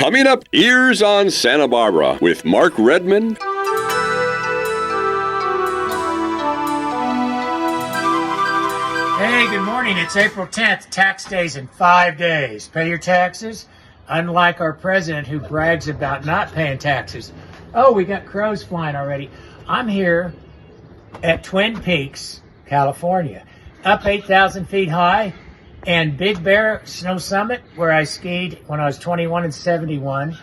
Coming up, Ears on Santa Barbara with Mark Redmond. Hey, good morning. It's April 10th. Tax day's in 5 days. Pay your taxes, unlike our president who brags about not paying taxes. Oh, we got crows flying already. I'm here at Twin Peaks, California, up 8,000 feet high, and Big Bear Snow Summit, where I skied when I was 21 and 71,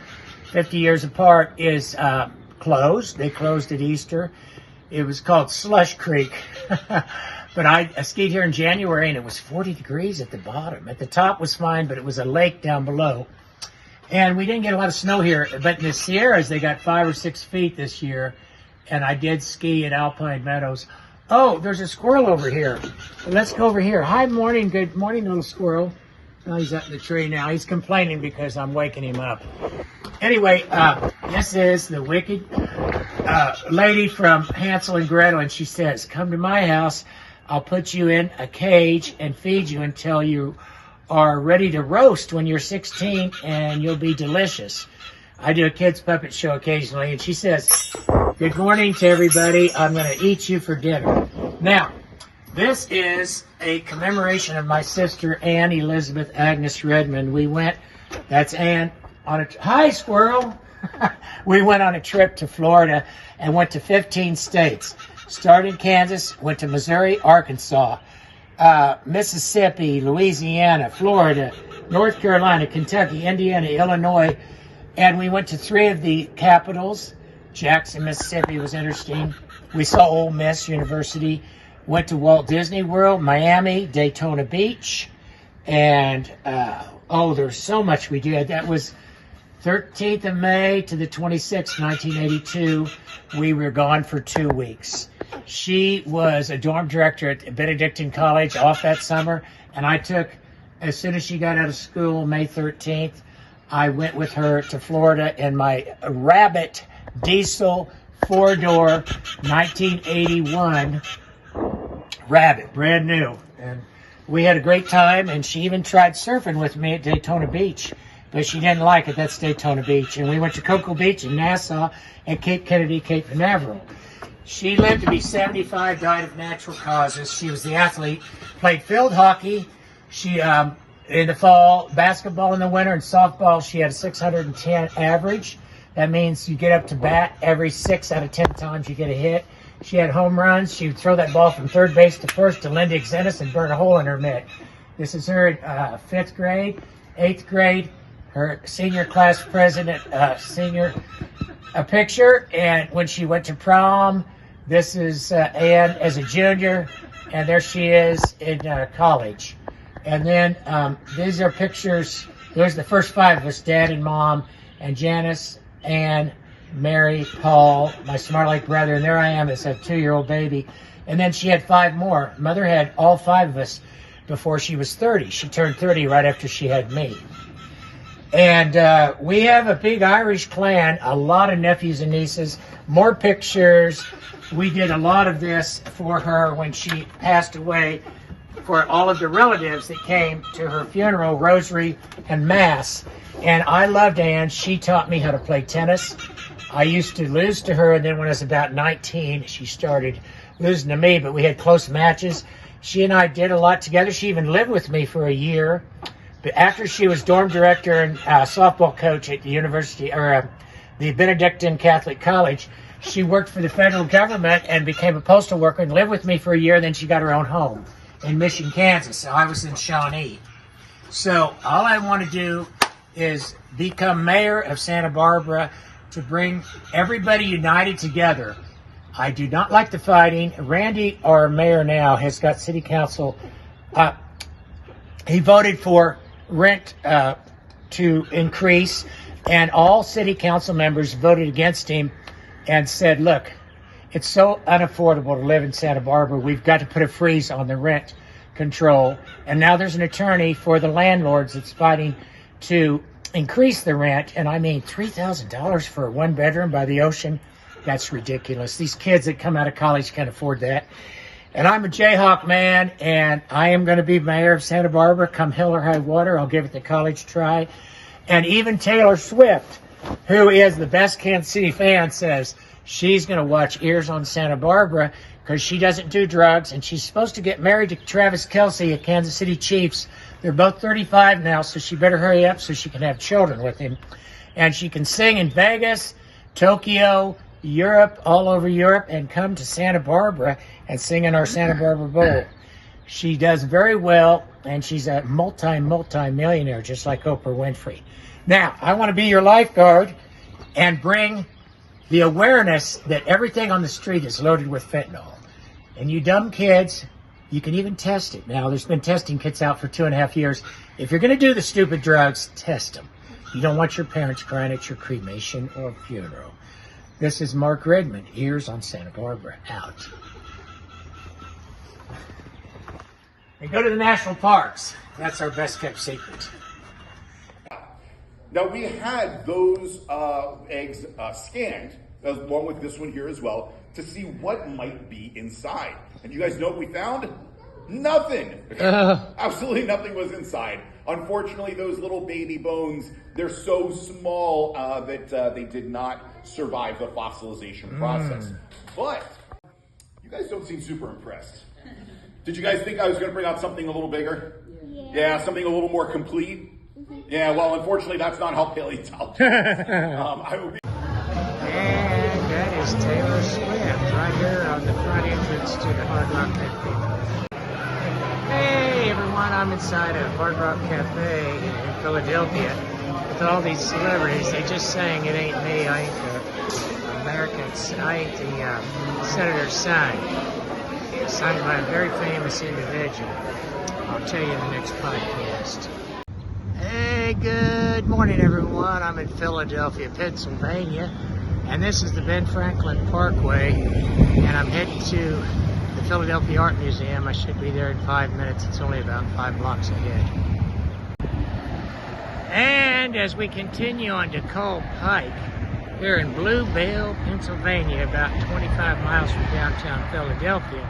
50 years apart, is closed. They closed at Easter. It was called Slush Creek. But I skied here in January, and it was 40 degrees at the bottom. At the top was fine, but it was a lake down below. And we didn't get a lot of snow here. But in the Sierras, they got 5 or 6 feet this year. And I did ski at Alpine Meadows. Oh, there's a squirrel over here. Let's go over here. Hi, morning. Good morning, little squirrel. Oh, he's up in the tree now. He's complaining because I'm waking him up. Anyway, this is the wicked lady from Hansel and Gretel, and she says, come to my house. I'll put you in a cage and feed you until you are ready to roast when you're 16, and you'll be delicious. I do a kids puppet show occasionally, and she says, good morning to everybody. I'm going to eat you for dinner. Now, this is a commemoration of my sister, Anne Elizabeth Agnes Redmond. We went, that's Anne, on a, hi, squirrel. We went on a trip to Florida and went to 15 states. Started in Kansas, went to Missouri, Arkansas, Mississippi, Louisiana, Florida, North Carolina, Kentucky, Indiana, Illinois, and we went to 3 of the capitals. Jackson, Mississippi was interesting. We saw Ole Miss University, went to Walt Disney World, Miami, Daytona Beach, and there's so much we did. That was 13th of May to the 26th, 1982. We were gone for 2 weeks. She was a dorm director at Benedictine College off that summer, and I took, as soon as she got out of school, May 13th, I went with her to Florida in my Rabbit diesel 4-door 1981 Rabbit, brand new. And we had a great time, and she even tried surfing with me at Daytona Beach, but she didn't like it. That's Daytona Beach. And we went to Cocoa Beach in Nassau and Cape Kennedy, Cape Canaveral. She lived to be 75, died of natural causes. She was the athlete, played field hockey. She, in the fall, basketball in the winter, and softball, she had a 610 average. That means you get up to bat every 6 out of 10 times you get a hit. She had home runs. She would throw that ball from third base to first to Linda Xenis and burn a hole in her mitt. This is her 5th grade, 8th grade, her senior class president, a picture. And when she went to prom, this is Anne as a junior, and there she is in college. And then these are pictures. There's the first 5 of us, Dad and Mom, and Janice, Anne, Mary, Paul, my Smart Lake brother, and there I am as a 2-year-old baby. And then she had 5 more. Mother had all 5 of us before she was 30. She turned 30 right after she had me. And we have a big Irish clan, a lot of nephews and nieces, more pictures. We did a lot of this for her when she passed away, for all of the relatives that came to her funeral, rosary, and mass. And I loved Anne. She taught me how to play tennis. I used to lose to her, and then when I was about 19, she started losing to me, but we had close matches. She and I did a lot together. She even lived with me for a year. But after she was dorm director and softball coach at the university, or the Benedictine Catholic College, she worked for the federal government and became a postal worker and lived with me for a year. Then she got her own home in Mission, Kansas. So I was in Shawnee. So all I want to do is become mayor of Santa Barbara to bring everybody united together. I do not like the fighting. Randy, our mayor now, has got city council. He voted for rent to increase, and all city council members voted against him and said, look, it's so unaffordable to live in Santa Barbara. We've got to put a freeze on the rent control. And now there's an attorney for the landlords that's fighting to increase the rent. And I mean, $3,000 for a 1-bedroom by the ocean. That's ridiculous. These kids that come out of college can't afford that. And I'm a Jayhawk man, and I am going to be mayor of Santa Barbara come hell or high water. I'll give it the college try. And even Taylor Swift, who is the best Kansas City fan, says she's going to watch Ears on Santa Barbara because she doesn't do drugs, and she's supposed to get married to Travis Kelce at Kansas City Chiefs. They're both 35 now, so she better hurry up so she can have children with him. And she can sing in Vegas, Tokyo, Europe, all over Europe, and come to Santa Barbara and sing in our Santa Barbara Bowl. She does very well, and she's a multi-millionaire, just like Oprah Winfrey. Now, I want to be your lifeguard and bring the awareness that everything on the street is loaded with fentanyl. And you dumb kids, you can even test it. Now, there's been testing kits out for 2.5 years. If you're going to do the stupid drugs, test them. You don't want your parents crying at your cremation or funeral. This is Mark Redmond, Ears on Santa Barbara, out. And go to the national parks. That's our best kept secret. Now we had those eggs scanned, along with this one here as well, to see what might be inside. And you guys know what we found? Nothing. Absolutely nothing was inside. Unfortunately, those little baby bones, they're so small that they did not survive the fossilization process. But you guys don't seem super impressed. Did you guys think I was going to bring out something a little bigger? Yeah, something a little more complete? Yeah, well, unfortunately, that's not how paleontology I will be. And that is Taylor Swift right here on the front entrance to the Hard Rock Cafe. Hey everyone, I'm inside a Hard Rock Cafe in Philadelphia with all these celebrities. They just sang "It Ain't Me, I Ain't the Americans, I Ain't the Senator's Son." Signed by a very famous individual. I'll tell you in the next podcast. Hey, good morning everyone. I'm in Philadelphia, Pennsylvania, and this is the Ben Franklin Parkway, and I'm heading to the Philadelphia Art Museum. I should be there in 5 minutes. It's only about 5 blocks ahead. And as we continue on to Cole Pike, here in Blue Bell, Pennsylvania, about 25 miles from downtown Philadelphia,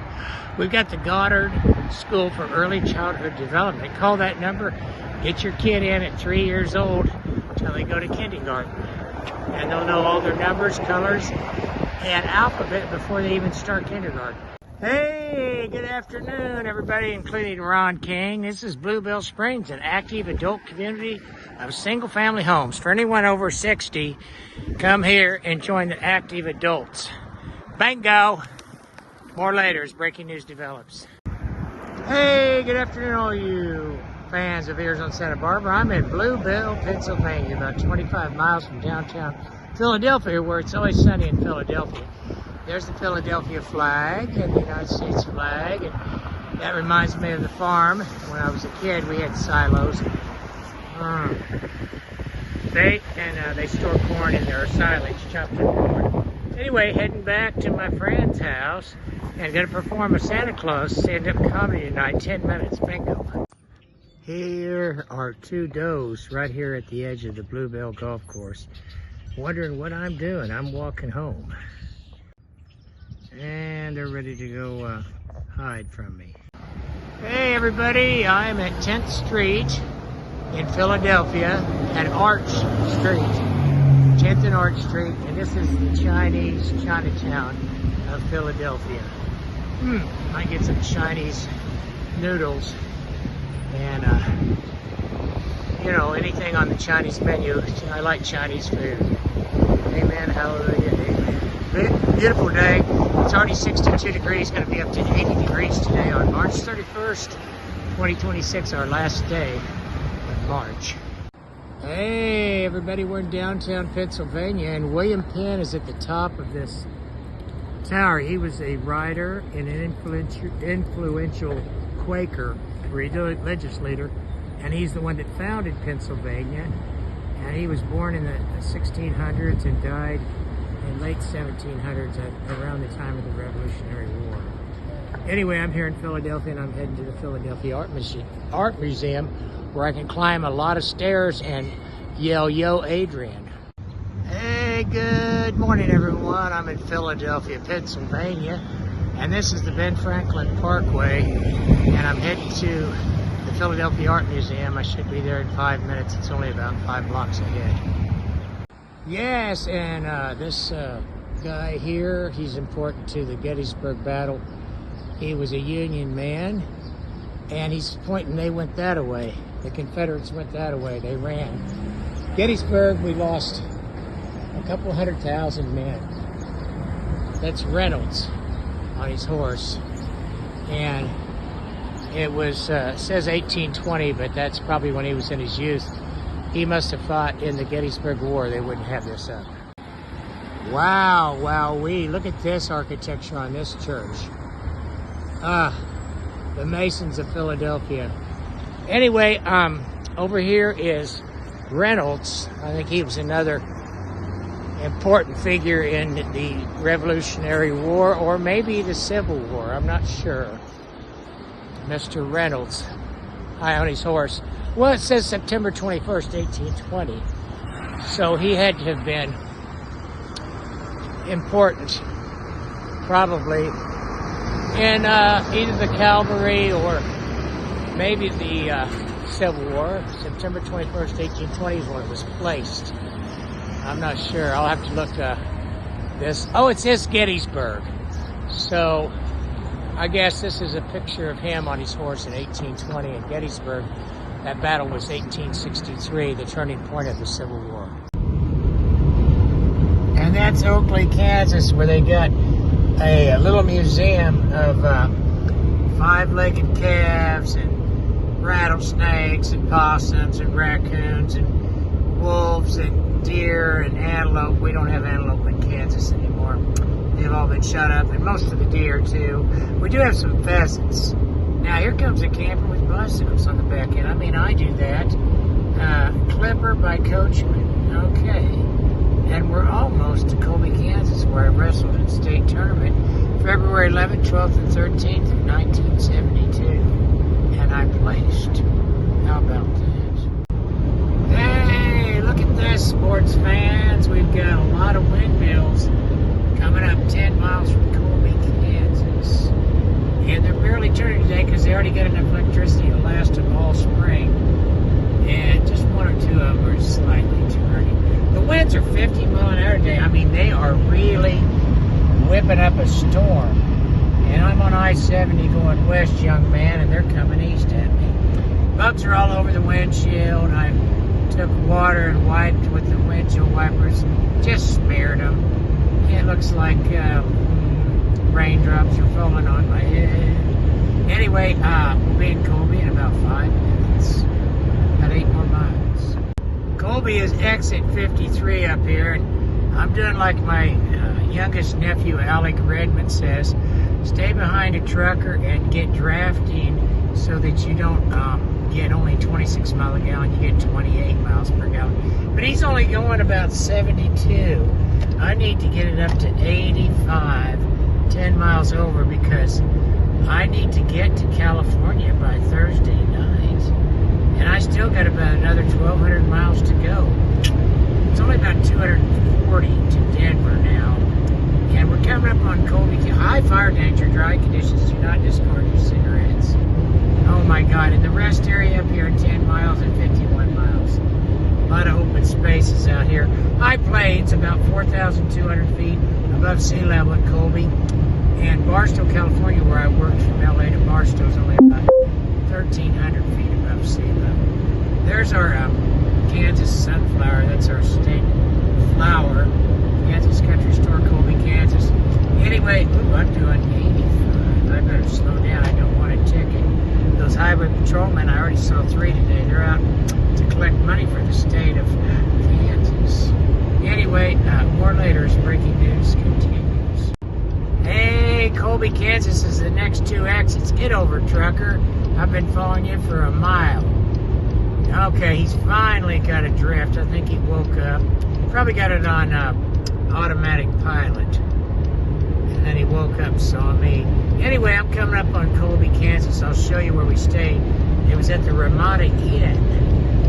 we've got the Goddard School for Early Childhood Development. Call that number. Get your kid in at 3 years old until they go to kindergarten. And they'll know all their numbers, colors, and alphabet before they even start kindergarten. Hey, good afternoon, everybody, including Ron King. This is Bluebell Springs, an active adult community of single-family homes. For anyone over 60, come here and join the active adults. Bingo! More later as breaking news develops. Hey, good afternoon, all you fans of Ears on Santa Barbara. I'm in Blue Bell, Pennsylvania, about 25 miles from downtown Philadelphia, where it's always sunny in Philadelphia. There's the Philadelphia flag and the United States flag, and that reminds me of the farm. When I was a kid, we had silos. They store corn in their silage, chopped up corn. Anyway, heading back to my friend's house and going to perform a Santa Claus stand-up comedy tonight, 10 minutes, bingo. Here are two does right here at the edge of the Bluebell Golf Course, wondering what I'm doing. I'm walking home. And they're ready to go hide from me. Hey everybody, I'm at 10th Street in Philadelphia at Arch Street. 10th and Arch Street, and this is the Chinese Chinatown of Philadelphia. Might get some Chinese noodles and you know, anything on the Chinese menu. I like Chinese food. Amen, hallelujah, amen. Beautiful day. It's already 62 degrees, going to be up to 80 degrees today on March 31st, 2026, our last day of March. Hey everybody, we're in downtown Pennsylvania, and William Penn is at the top of this tower. He was a writer and an influential Quaker religious leader, and he's the one that founded Pennsylvania, and he was born in the 1600s and died in late 1700s around the time of the Revolutionary War. Anyway, I'm here in Philadelphia, and I'm heading to the Philadelphia Art Museum, where I can climb a lot of stairs and yell, "Yo, Adrian." Hey, good morning, everyone. I'm in Philadelphia, Pennsylvania, and this is the Ben Franklin Parkway, and I'm heading to the the Philadelphia Art Museum. I should be there in 5 minutes. It's only about 5 blocks ahead. Yes, and this guy here, he's important to the Gettysburg battle. He was a Union man, and he's pointing, they went that way. The Confederates went that way. They ran. Gettysburg, we lost a couple 100,000 men. That's Reynolds on his horse. And it was, says 1820, but that's probably when he was in his youth. He must have fought in the Gettysburg War. They wouldn't have this up. Wow, wowee. Look at this architecture on this church. The Masons of Philadelphia. Anyway, over here is Reynolds. I think he was another important figure in the Revolutionary War, or maybe the Civil War. I'm not sure. Mr. Reynolds, high on his horse. Well, it says September 21st, 1820. So he had to have been important, probably, in either the cavalry or maybe the Civil War. September 21st, 1820 is when it was placed. I'm not sure. I'll have to look this. Oh, it says Gettysburg. So I guess this is a picture of him on his horse in 1820 in Gettysburg. That battle was 1863, the turning point of the Civil War. And that's Oakley, Kansas, where they got a little museum of five-legged calves and rattlesnakes and possums and raccoons and wolves and deer and antelope. We don't have antelope in Kansas anymore. They've all been shut up, and most of the deer, too. We do have some pheasants. Now, here comes a camper with bicycles on the back end. I mean, I do that. Clipper by Coachman. Okay. And we're almost to Colby, Kansas, where I wrestled in state tournament February 11th, 12th, and 13th of 1972. And I placed. How about that? Hey, look at this, sports fans. We've got a lot of windmills coming up 10 miles from Colby, Kansas. And they're barely turning today because they already got enough electricity to last them all spring. And just one or two of them are slightly turning. The winds are 50 mile an hour today. I mean, they are really whipping up a storm. And I'm on I-70 going west, young man, and they're coming east at me. Bugs are all over the windshield. I took water and wiped with the windshield wipers. Just smeared them. It looks like raindrops are falling on my head. Anyway, we'll be in Colby in about 5 minutes. About 8 more miles. Colby is exit 53 up here, and I'm doing like my youngest nephew, Alec Redmond, says. Stay behind a trucker and get drafting so that you don't get only 26 miles a gallon, you get 28 miles per gallon. But he's only going about 72. I need to get it up to 85, 10 miles over, because I need to get to California by Thursday night. And I still got about another 1,200 miles to go. It's only about 240 to Denver now. And we're coming up on Colby. High fire danger, dry conditions. Do not discard your cigarettes. Oh my God. And the rest area up here at 10 miles and 51 miles. A lot of open spaces out here. High plains, about 4,200 feet above sea level in Colby. And Barstow, California, where I worked from LA to Barstow, is only about 1,300 feet above sea level. There's our Kansas sunflower. That's our state flower. Kansas Country Store, Colby, Kansas. Anyway, ooh, I'm doing 85. I better slow down. I don't want a ticket. Those highway patrolmen, I already saw 3 today. They're out to collect money for the state of Kansas. Anyway, more later as breaking news continues. Hey, Colby, Kansas is the next 2 exits. Get over, trucker. I've been following you for a mile. Okay, he's finally got a drift. I think he woke up. Probably got it on automatic pilot. And then he woke up and saw me. Anyway, I'm coming up on Colby, Kansas. I'll show you where we stayed. It was at the Ramada Inn.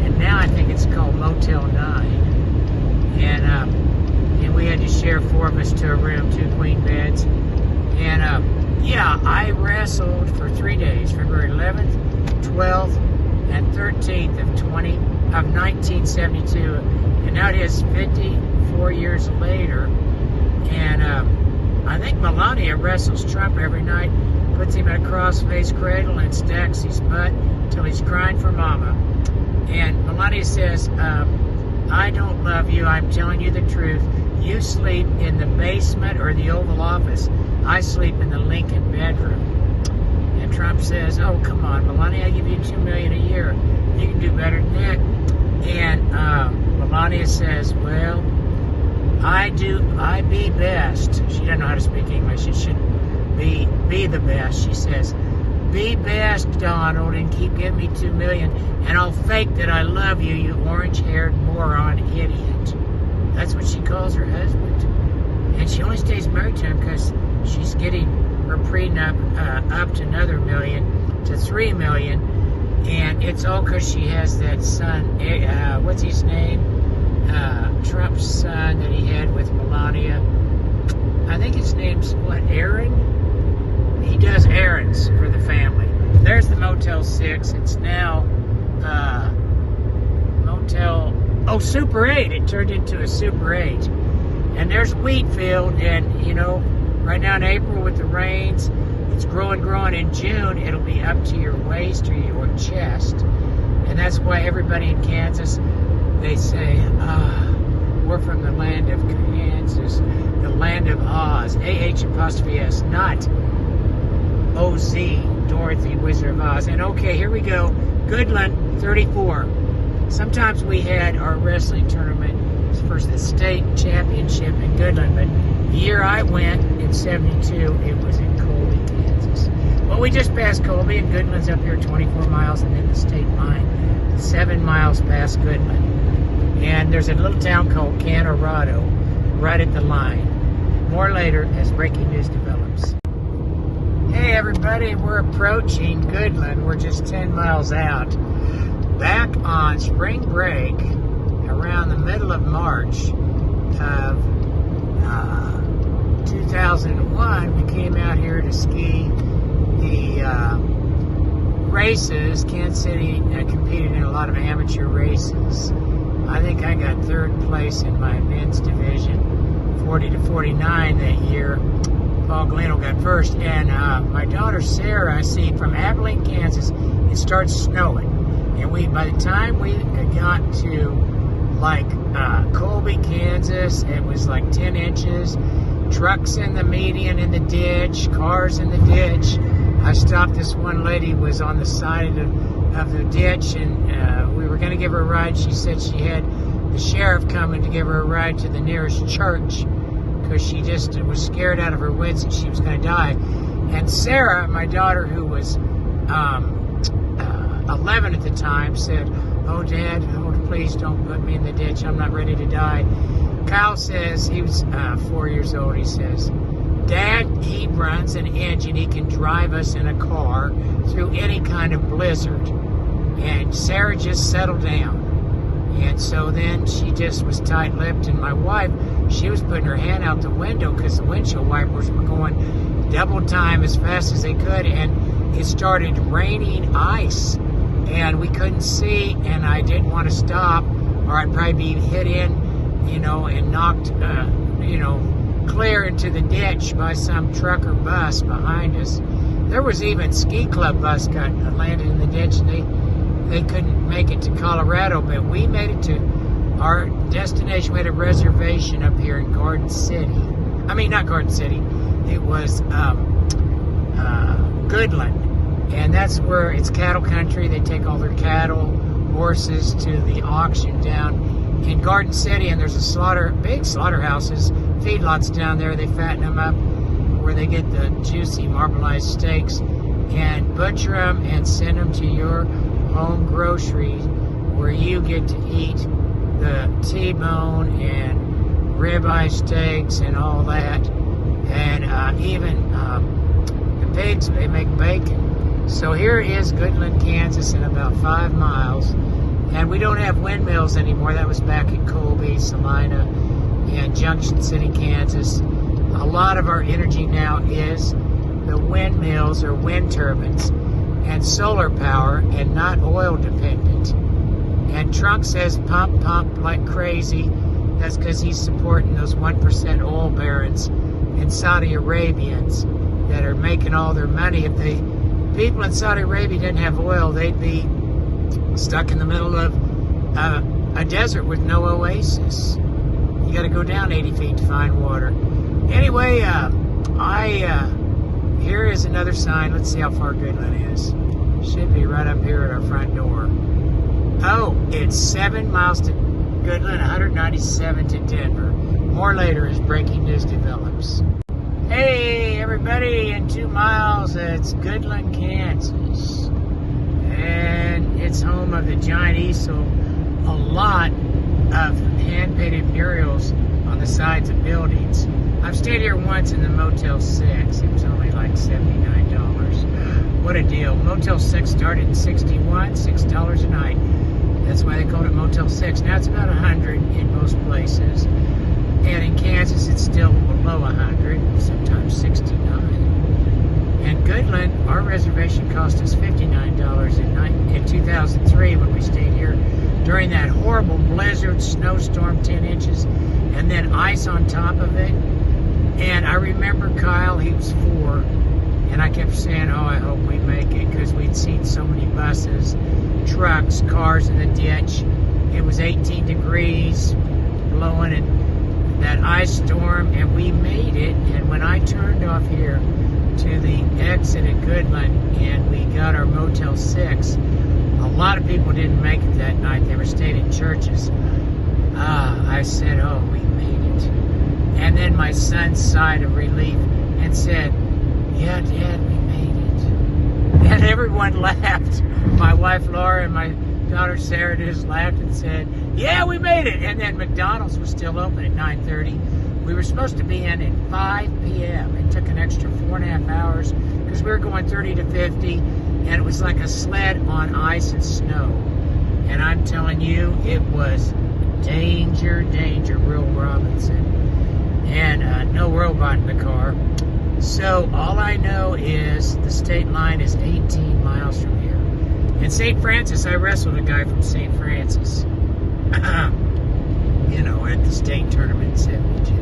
And now I think it's called Motel 9. And we had to share 4 of us to a room, 2 queen beds. And yeah, I wrestled for 3 days, February 11th, 12th, and 13th of 1972, and now it is 54 years later. And I think Melania wrestles Trump every night, puts him in a cross-faced cradle and stacks his butt till he's crying for mama. And Melania says, I don't love you, I'm telling you the truth. You sleep in the basement or the Oval Office. I sleep in the Lincoln bedroom. And Trump says, oh, come on, Melania, I give you $2 million a year. You can do better than that. And Melania says, well, I be best. She doesn't know how to speak English. It should be the best. She says, be best, Donald, and keep giving me $2 million, and I'll fake that I love you, you orange-haired moron idiot. That's what she calls her husband. And she only stays married to him because she's getting her prenup up to another $1 million to $3 million, and it's all because she has that son. What's his name? Trump's son that he had with Melania. I think his name's what? Aaron. He does errands for the family. There's the Motel 6. It's now Super 8. It turned into a Super 8. And there's wheat field, and you know, right now in April with the rains, it's growing. In June, it'll be up to your waist or your chest. And that's why everybody in Kansas, they say, we're from the land of Kansas, the land of Oz, A-H-apostrophe-S, not O-Z, Dorothy, Wizard of Oz. And okay, here we go. Goodland, 34. Sometimes we had our wrestling tournament for the state championship in Goodland, but the year I went in 72, it was in Colby, Kansas. Well, we just passed Colby, and Goodland's up here 24 miles, and then the state line, 7 miles past Goodland. And there's a little town called Colorado right at the line. More later as breaking news develops. Hey everybody, we're approaching Goodland. We're just 10 miles out. Back on spring break, around the middle of March of 2001, we came out here to ski the races. Kansas City competed in a lot of amateur races. I think I got third place in my men's division, 40 to 49 that year. Paul Galeno got first, and my daughter Sarah, I see from Abilene, Kansas, it starts snowing, and by the time we got to like Colby, Kansas, it was like 10 inches. Trucks in the median in the ditch, cars in the ditch. I stopped this one lady, was on the side of the ditch, and we were going to give her a ride. She said she had the sheriff coming to give her a ride to the nearest church because she just was scared out of her wits and she was going to die. And Sarah, my daughter, who was 11 at the time, said, oh, Dad, please don't put me in the ditch. I'm not ready to die. Kyle says, he was 4 years old, he says, Dad, he runs an engine. He can drive us in a car through any kind of blizzard. And Sarah just settled down. And so then she just was tight-lipped. And my wife, she was putting her hand out the window because the windshield wipers were going double time as fast as they could. And it started raining ice. And we couldn't see. And I didn't want to stop, or I'd probably be hit in, and knocked, clear into the ditch by some truck or bus behind us. There was even ski club bus got landed in the ditch, and they couldn't make it to Colorado, but we made it to our destination. We had a reservation up here in Garden City. I mean, not Garden City. It was Goodland, and that's where it's cattle country. They take all their cattle, horses to the auction down in Garden City, and there's big slaughterhouses, feedlots down there. They fatten them up where they get the juicy marbleized steaks and butcher them and send them to your home grocery where you get to eat the T-bone and ribeye steaks and all that, and even the pigs, they make bacon. So here is Goodland, Kansas, in about 5 miles. And we don't have windmills anymore. That was back in Colby, Salina, and Junction City, Kansas. A lot of our energy now is the windmills or wind turbines. and solar power and not oil dependent. And Trump says pump like crazy. That's because he's supporting those 1% oil barons and Saudi Arabians that are making all their money. If the people in Saudi Arabia didn't have oil, they'd be stuck in the middle of a desert with no oasis. You got to go down 80 feet to find water. Anyway, here is another sign. Let's see how far Goodland is. Should be right up here at our front door. Oh, it's 7 miles to Goodland, 197 to Denver. More later as breaking news develops. Hey, everybody, in 2 miles, it's Goodland, Kansas. And it's home of the giant easel. A lot of hand-painted murals on the sides of buildings. I've stayed here once in the Motel 6. It was only like $79. What a deal. Motel 6 started in 61, $6 a night. That's why they called it Motel 6. Now it's about 100 in most places. And in Kansas, it's still below 100, sometimes 69. And Goodland, our reservation cost us $59 in 2003 when we stayed here during that horrible blizzard, snowstorm, 10 inches, and then ice on top of it. And I remember Kyle, he was 4, and I kept saying, oh, I hope we make it, because we'd seen so many buses, trucks, cars in the ditch. It was 18 degrees, blowing, and that ice storm, and we made it. And when I turned off here to the exit at Goodland, and we got our Motel 6, a lot of people didn't make it that night. They were staying in churches. I said, oh, we made it. And then my son sighed of relief and said, yeah, Dad, we made it. And everyone laughed. My wife, Laura, and my daughter, Sarah, just laughed and said, yeah, we made it. And then McDonald's was still open at 9:30. We were supposed to be in at 5 p.m. It took an extra 4.5 hours because we were going 30 to 50, and it was like a sled on ice and snow. And I'm telling you, it was danger, Will Robinson. And no robot in the car. So all I know is the state line is 18 miles from here. In St. Francis, I wrestled a guy from St. Francis. You know, at the state tournament in 72.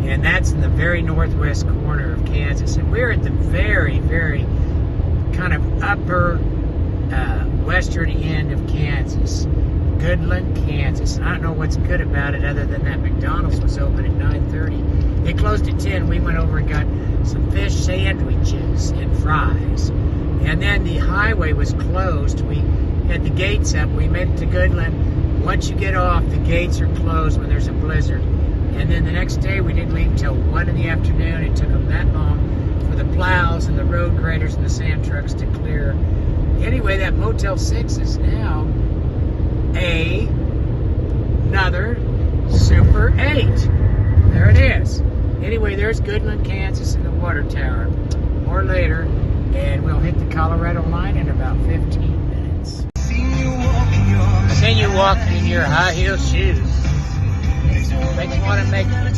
And that's in the very northwest corner of Kansas. And we're at the very, very kind of upper western end of Kansas. Goodland, Kansas. And I don't know what's good about it other than that McDonald's was open at 9:30. It closed at 10. We went over and got some fish sandwiches and fries. And then the highway was closed. We had the gates up. We made it to Goodland. Once you get off, the gates are closed when there's a blizzard. And then the next day, we didn't leave until 1 in the afternoon. It took them that long for the plows and the road graders and the sand trucks to clear. Anyway, that Motel 6 is now another Super 8. There it is. Anyway, there's Goodland, Kansas, and the water tower. More later, and we'll hit the Colorado line in about 15 minutes. Seen you walking in your high heel shoes. Makes me want to make a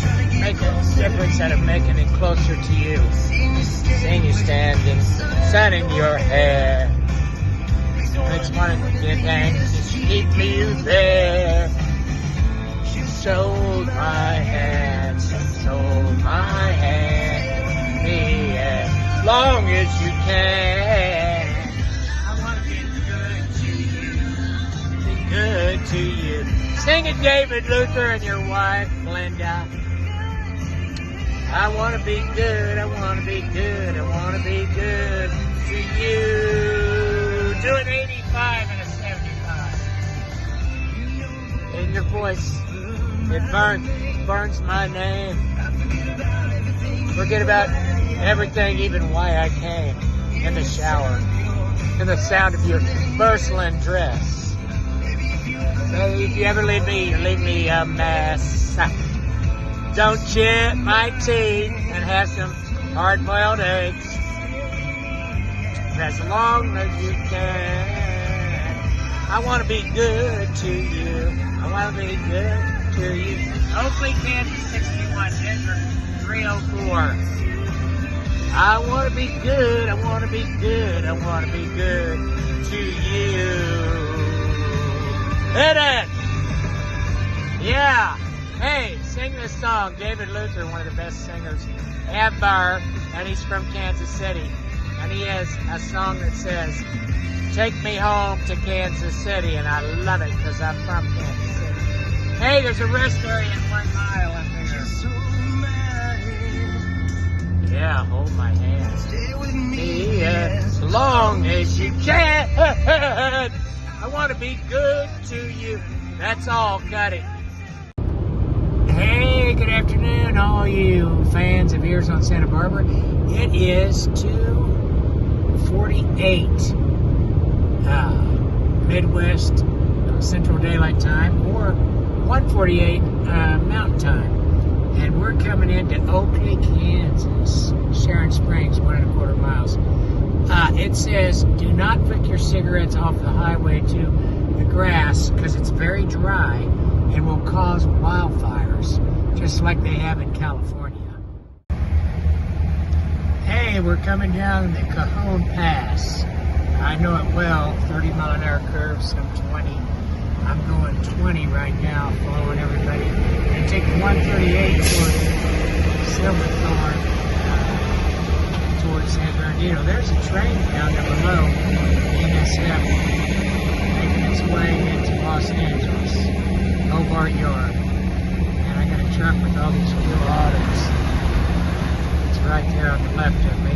difference out of making it closer to you. Seen you standing, sun in your hair. Makes me want to get anxious, keep me there. Sold my hand, sold my hand, me as long as you can. I want to be good to you. Sing it, David Luther and your wife, Glenda. I want to be good, I want to be good, I want to be good to you. Do an 85 and a 75. In your voice, it burns my name. Forget about everything, even why I came. In the shower, in the sound of your porcelain dress. So if you ever leave me a mess. Don't chip my teeth and have some hard-boiled eggs. As long as you can. I want to be good to you. I want to be good to you. Oakley, Kansas 61, Denver 304. I want to be good, I want to be good, I want to be good to you. Hit it! Yeah. Hey, sing this song. David Luther, one of the best singers ever, and he's from Kansas City. And he has a song that says, "Take me home to Kansas City," and I love it because I'm from Kansas City. Hey, there's a rest area in 1 mile up there. Yeah, hold my hand. Stay with me as long as you can. I want to be good to you. That's all. Cut it. Hey, good afternoon, all you fans of Ears on Santa Barbara. It is 2:48 Midwest Central Daylight Time, or 1:48 Mountain Time. And we're coming into Oakley, Kansas, Sharon Springs, 1.25 miles. It says, do not flick your cigarettes off the highway to the grass because it's very dry and will cause wildfires, just like they have in California. Hey, we're coming down the Cajon Pass. I know it well, 30-mile-an-hour curve, some 20. I'm going 20 right now, following everybody. And take the 138 towards Silverthorne, towards San Bernardino. There's a train down there below, NSF, making its way into Los Angeles, Hobart Yard. And I got a truck with all these fuel autos. It's right there on the left of me.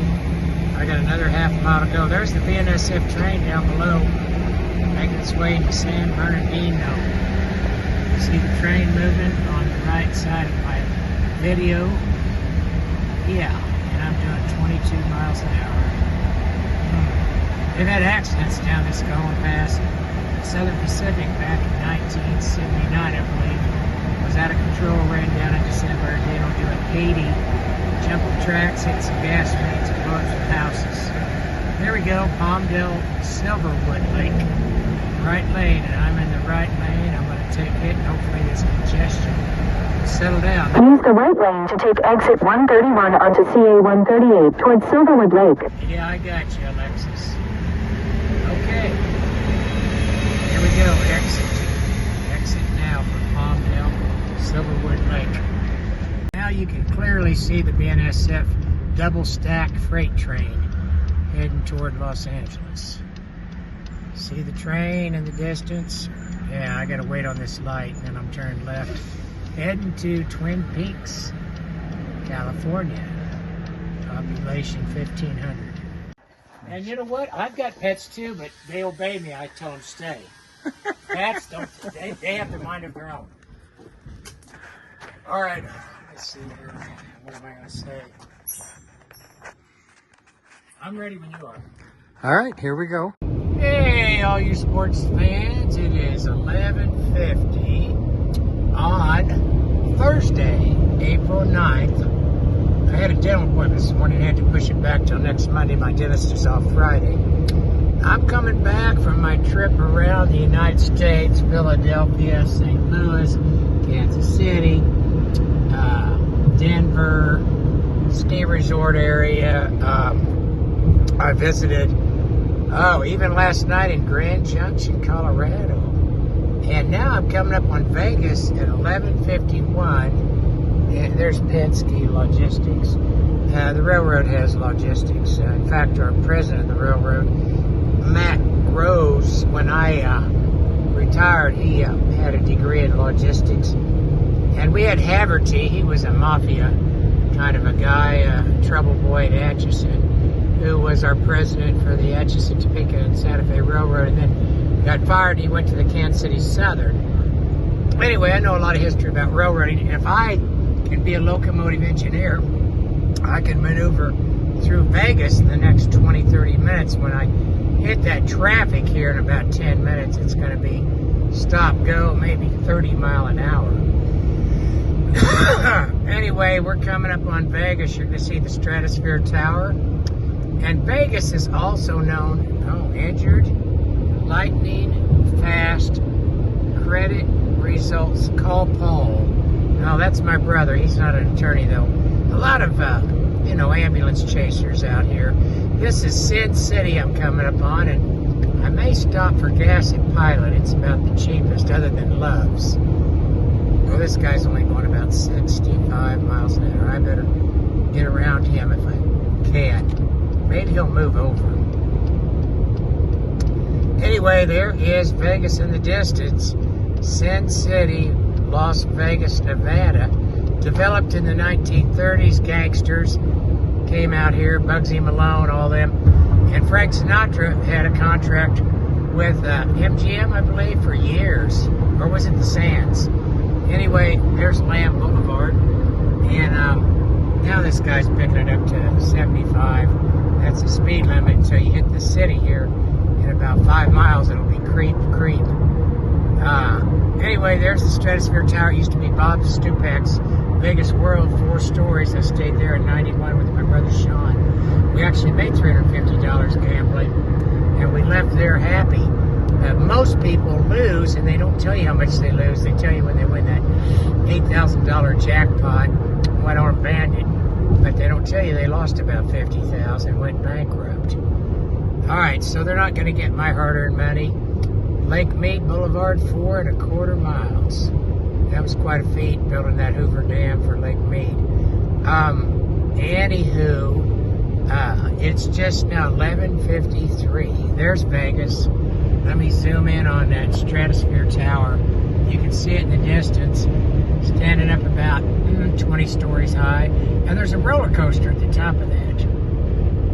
I got another half mile to go. There's the BNSF train down below, making its way into San Bernardino. See the train moving on the right side of my video? Yeah, and I'm doing 22 miles an hour. They've had accidents down this Cajon Pass. Southern Pacific back in 1979, I believe, was out of control, ran down into San Bernardino doing 80, jumped the tracks, hit some gas mains, and blew up some houses. There we go, Palmdale Silverwood Lake. Right lane, and I'm in the right lane. I'm going to take it, and hopefully this congestion will settle down. Use the right lane to take exit 131 onto CA 138 towards Silverwood Lake. Yeah, I got you, Alexis. Okay. Here we go, exit. Exit now for Palmdale Silverwood Lake. Now you can clearly see the BNSF double-stack freight train heading toward Los Angeles. See the train in the distance? Yeah, I gotta wait on this light, and then I'm turning left, heading to Twin Peaks, California. Population 1,500. And you know what? I've got pets too, but they obey me. I tell them stay. Cats don't. They have their mind of their own. All right. Let's see here. What am I gonna say? I'm ready when you are. All right, here we go. Hey, all you sports fans, it is 11:50 on Thursday, April 9th. I had a dental appointment this morning. I had to push it back till next Monday. My dentist is off Friday. I'm coming back from my trip around the United States, Philadelphia, St. Louis, Kansas City, Denver, ski resort area. I visited even last night in Grand Junction, Colorado. And now I'm coming up on Vegas at 11:51. And there's Penske Logistics. The railroad has logistics. In fact, our president of the railroad, Matt Rose, when I retired, he had a degree in logistics. And we had Haverty. He was a mafia kind of a guy, trouble boy at Atchison, who was our president for the Atchison, Topeka, and Santa Fe Railroad, and then got fired and he went to the Kansas City Southern. Anyway, I know a lot of history about railroading, and if I can be a locomotive engineer, I can maneuver through Vegas in the next 20-30 minutes. When I hit that traffic here in about 10 minutes, it's going to be stop, go, maybe 30 mile an hour. Anyway, we're coming up on Vegas. You're going to see the Stratosphere Tower. And Vegas is also known, injured, lightning, fast, credit, results, call Paul. No, that's my brother. He's not an attorney, though. A lot of you know, ambulance chasers out here. This is Sin City I'm coming up on, and I may stop for gas at Pilot. It's about the cheapest other than Love's. Well, this guy's only going about 65 miles an hour. I better get around him if I can. Maybe he'll move over. Anyway, there is Vegas in the distance. Sin City, Las Vegas, Nevada. Developed in the 1930s. Gangsters came out here, Bugsy Malone, all them. And Frank Sinatra had a contract with MGM, I believe, for years. Or was it the Sands? Anyway, there's Lamb Boulevard. And now this guy's picking it up to 75. That's the speed limit until you hit the city here. In about 5 miles, it'll be creep. Anyway, there's the Stratosphere Tower. It used to be Bob Stupak's biggest world, 4 stories. I stayed there in 91 with my brother Sean. We actually made $350 gambling, and we left there happy. Most people lose, and they don't tell you how much they lose. They tell you when they win that $8,000 jackpot, one-armed bandit. But they don't tell you they lost about $50,000, went bankrupt. All right, so they're not going to get my hard-earned money. Lake Mead Boulevard, 4¼ miles. That was quite a feat, building that Hoover Dam for Lake Mead. Anywho, it's just now 11:53. There's Vegas. Let me zoom in on that Stratosphere Tower. You can see it in the distance, standing up about 20 stories high. And there's a roller coaster at the top of that,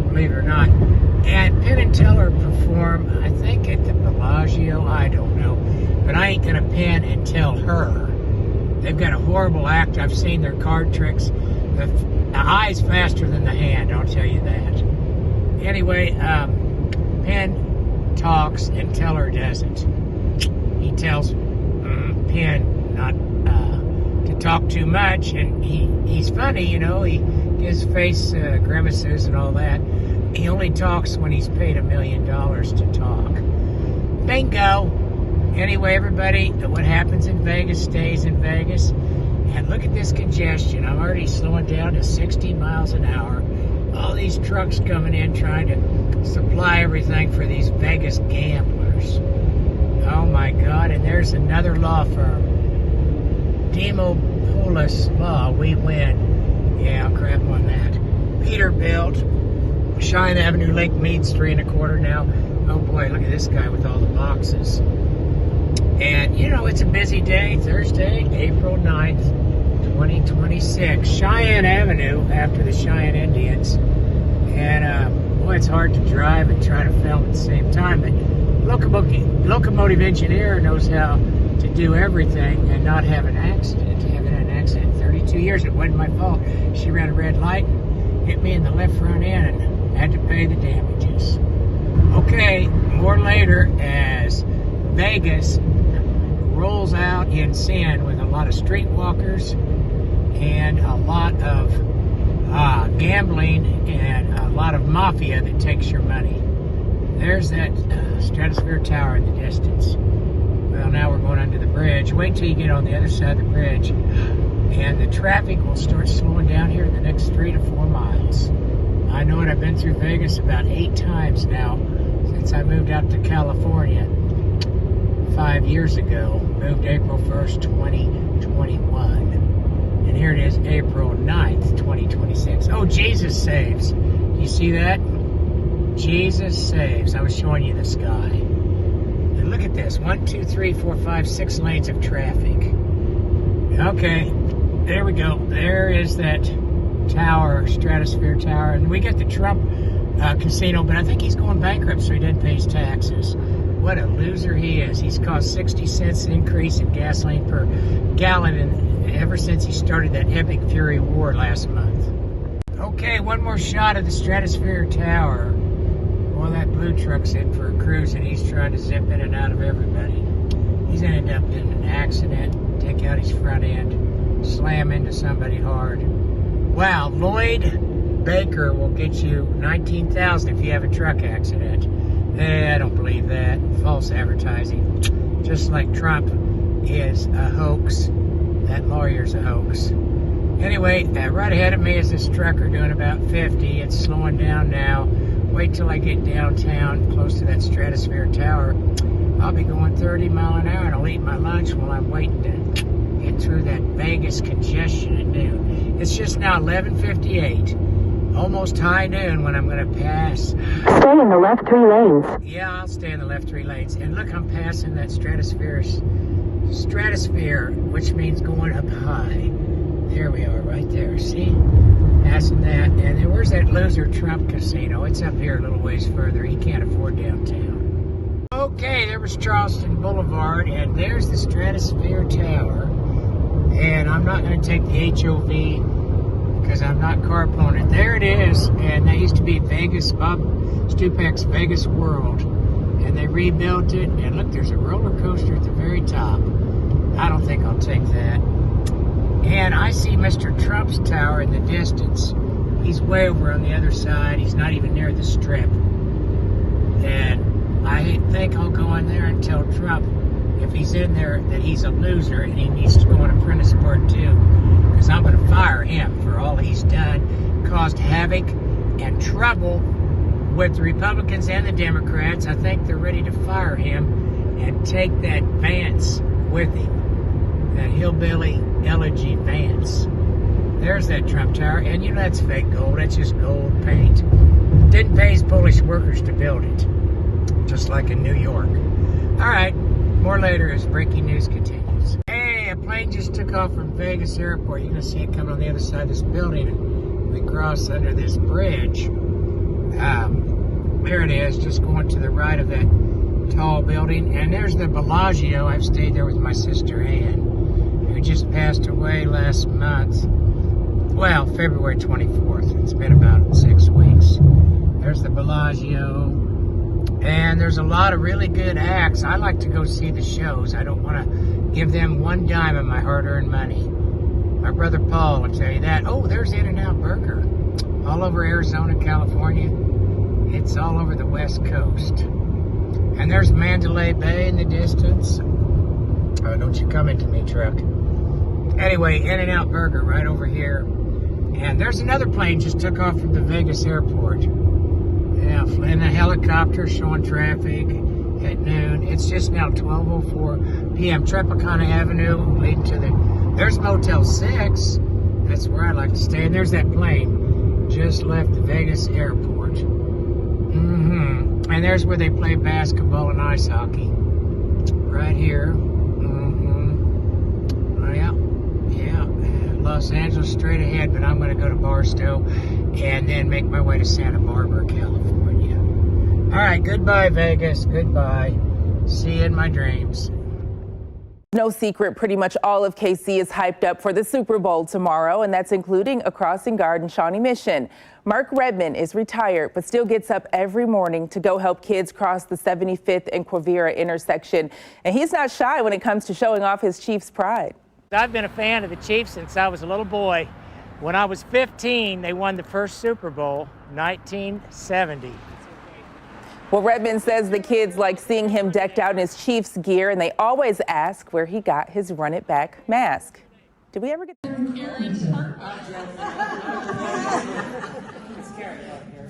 believe it or not. And Penn and Teller perform, I think, at the Bellagio. I don't know. But I ain't going to pin and tell her. They've got a horrible act. I've seen their card tricks. The eye's faster than the hand, I'll tell you that. Anyway, Penn talks and Teller doesn't. He tells Penn not to talk too much, and he's funny, you know. He gives face grimaces and all that. He only talks when he's paid $1 million to talk. Bingo! Anyway, everybody, what happens in Vegas stays in Vegas. And look at this congestion. I'm already slowing down to 60 miles an hour. All these trucks coming in trying to supply everything for these Vegas gamblers. Oh my God, and there's another law firm. Demopoulos Law, we win. Yeah, I'll crap on that. Peterbilt, Cheyenne Avenue, Lake Mead's 3¼ now. Oh boy, look at this guy with all the boxes. And, you know, it's a busy day, Thursday, April 9th, 2026. Cheyenne Avenue, after the Cheyenne Indians. And, boy, it's hard to drive and try to film at the same time. But locomotive engineer knows how to do everything and not have an accident. Having an accident 32 years, it wasn't my fault. She ran a red light and hit me in the left front end and had to pay the damages. Okay, more later as Vegas rolls out in sin with a lot of streetwalkers and a lot of gambling and a lot of mafia that takes your money. There's that Stratosphere Tower in the distance. Well, now we're going under the bridge. Wait till you get on the other side of the bridge, and the traffic will start slowing down here in the next 3 to 4 miles. I know it. I've been through Vegas about 8 times now since I moved out to California 5 years ago. Moved April 1st, 2021. And here it is, April 9th, 2026. Oh, Jesus saves. You see that? Jesus saves. I was showing you the sky. And look at this. 1, 2, 3, 4, 5, 6 lanes of traffic. Okay. There we go. There is that tower, Stratosphere Tower. And we got the Trump casino, but I think he's going bankrupt, so he didn't pay his taxes. What a loser he is. He's caused 60 cents increase in gasoline per gallon ever since he started that epic fury war last month. Okay, one more shot of the Stratosphere Tower. Well, that blue truck's in for a cruise, and he's trying to zip in and out of everybody. He's going to end up in an accident, take out his front end, slam into somebody hard. Wow, Lloyd Baker will get you $19,000 if you have a truck accident. I don't believe that. False advertising. Just like Trump is a hoax, that lawyer's a hoax. Anyway, right ahead of me is this trucker doing about 50. It's slowing down now. Wait till I get downtown, close to that Stratosphere Tower. I'll be going 30 miles an hour, and I'll eat my lunch while I'm waiting to get through that Vegas congestion at noon. It's just now 11:58. Almost high noon when I'm going to pass. Stay in the left 3 lanes. Yeah, I'll stay in the left 3 lanes. And look, I'm passing that stratosphere, which means going up high. There we are, right there. See? Passing that. And then where's that loser Trump casino? It's up here a little ways further. He can't afford downtown. Okay, there was Charleston Boulevard, and there's the Stratosphere Tower. And I'm not going to take the HOV because I'm not carpooling it. There it is, and that used to be Vegas, Bob Stupak's Vegas World, and they rebuilt it, and look, there's a roller coaster at the very top. I don't think I'll take that. And I see Mr. Trump's tower in the distance. He's way over on the other side. He's not even near the strip. And I think I'll go in there and tell Trump, if he's in there, that he's a loser and he needs to go on Apprentice Part 2. Because I'm going to fire him for all he's done, caused havoc and trouble with the Republicans and the Democrats. I think they're ready to fire him and take that Vance with him, that hillbilly elegy Vance. There's that Trump Tower, and you know that's fake gold. That's just gold paint. Didn't pay his Polish workers to build it, just like in New York. All right, more later as breaking news continues. Hey, a plane just took off from Vegas Airport. You're going to see it coming on the other side of this building. And we cross under this bridge. There it is, just going to the right of that tall building. And there's the Bellagio. I've stayed there with my sister Ann, who just passed away last month. Well, February 24th. It's been about 6 weeks. There's the Bellagio. And there's a lot of really good acts. I like to go see the shows. I don't want to give them one dime of my hard-earned money. My brother Paul will tell you that. Oh, there's In-N-Out Burger. All over Arizona, California. It's all over the West Coast. And there's Mandalay Bay in the distance. Oh, don't you come into me, truck. Anyway, In-N-Out Burger right over here. And there's another plane just took off from the Vegas airport. Yeah, in a helicopter showing traffic at noon. It's just now 12:04 p.m. Tropicana Avenue leading to there's Motel 6. That's where I like to stay. And there's that plane just left the Vegas airport. And there's where they play basketball and ice hockey. Right here. Yeah. Los Angeles straight ahead, but I'm going to go to Barstow and then make my way to Santa Barbara, California. All right, goodbye, Vegas. Goodbye. See you in my dreams. No secret, pretty much all of KC is hyped up for the Super Bowl tomorrow, and that's including a crossing guard in Shawnee Mission. Mark Redmond is retired, but still gets up every morning to go help kids cross the 75th and Quivira intersection. And he's not shy when it comes to showing off his Chiefs pride. I've been a fan of the Chiefs since I was a little boy. When I was 15, they won the first Super Bowl, 1970. Well, Redmond says the kids like seeing him decked out in his Chiefs gear, and they always ask where he got his Run It Back mask. Did we ever get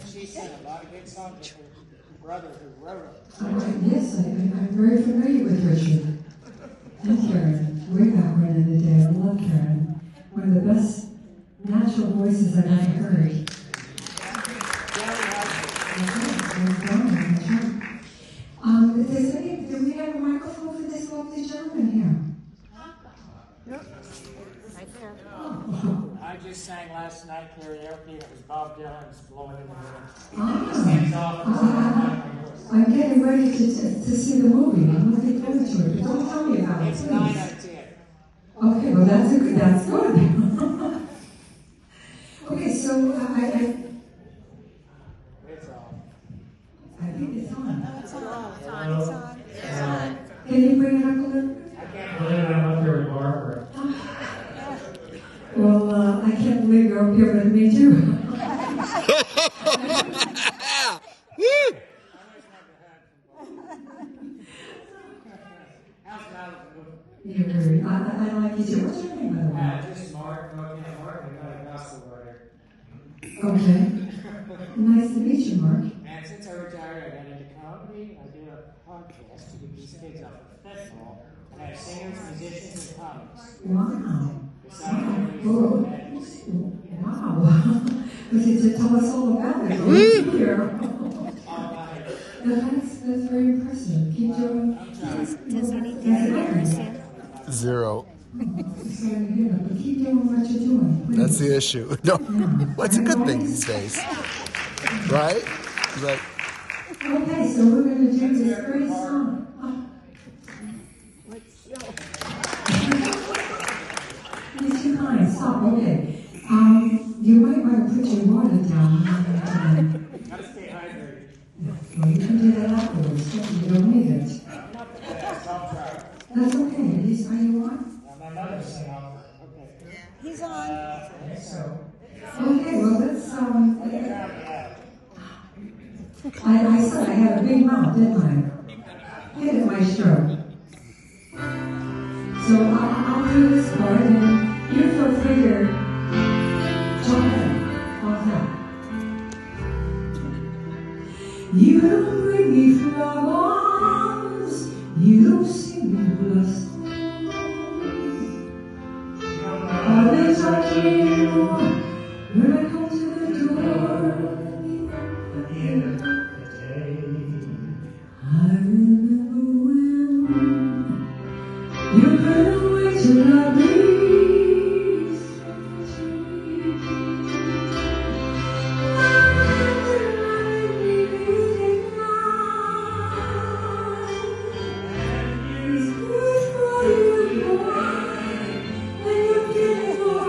She sang a lot of good songs with her brother who wrote them. Yes, I'm very familiar with Richard and Karen. Way back when in the day, I love Karen. One of the best natural voices I've ever heard. Do we have a microphone for this lovely gentleman here? Yep. Right there. Oh. I just sang last night karaoke, and it was Bob Dylan's Blowing in the Wind. I'm getting ready to see the movie. I'm looking forward to it. But don't tell me about it, It's please. 9 out of 10. Okay, well that's good. Okay, so It's all. I think it's on. It's on. Can you bring it up a little? I can't believe I'm up here with Barbara. Well, I can't believe you're up here with me too. I like you too. What's your name, by the way? Just Mark. Okay. Nice to meet you, Mark. And since I retired, I got into comedy. I do a podcast to get these kids off of fentanyl. And I have singers, musicians, and comics. Wow. Besides, Wow. Okay, so tell us all about it. Here. That's very impressive. Keep doing. Does anything understand? Zero. But keep doing what you're doing. Please. That's the issue. No, what's a good thing these days, right? Like, Okay, so we're going to do this great song. Please be kind. Stop. Okay. You might want to put your water down. gotta stay hydrated. Well, you can do that afterwards. You don't need it. That's okay. At least are you on? My mother's saying okay. He's on. Okay, well, let's, I said I had a big mouth, didn't I? Hit it, maestro. So I'll do this part, and you feel free to jump in off that. You don't bring me flowers, you don't sing me blessed. Always I hear when I come to the door at the end of the day. I remember when you couldn't wait till I breathe. It's good for you, boy, and you're beautiful.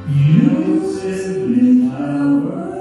You simply flower.